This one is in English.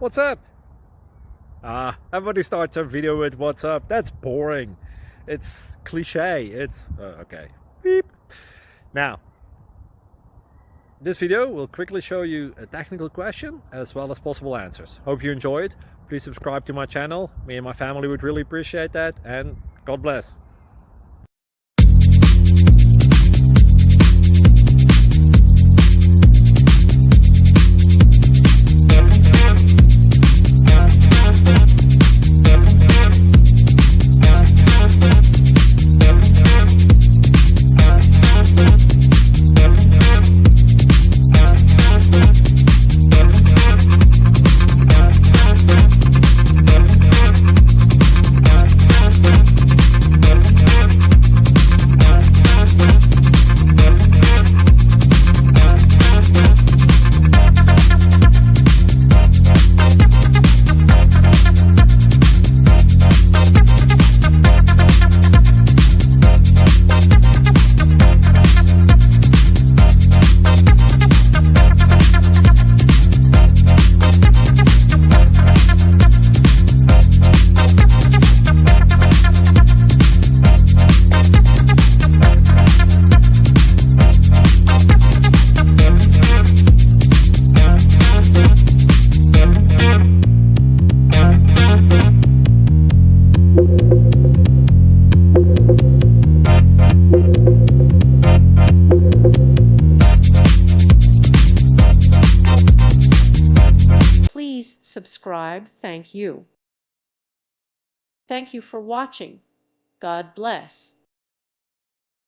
What's up? Everybody starts a video with what's up. That's boring. It's cliche. It's okay. Beep. Now, this video will quickly show you a technical question as well as possible answers. Hope you enjoy it. Please subscribe to my channel. Me and my family would really appreciate that, and God bless. Please subscribe. Thank you. Thank you for watching. God bless.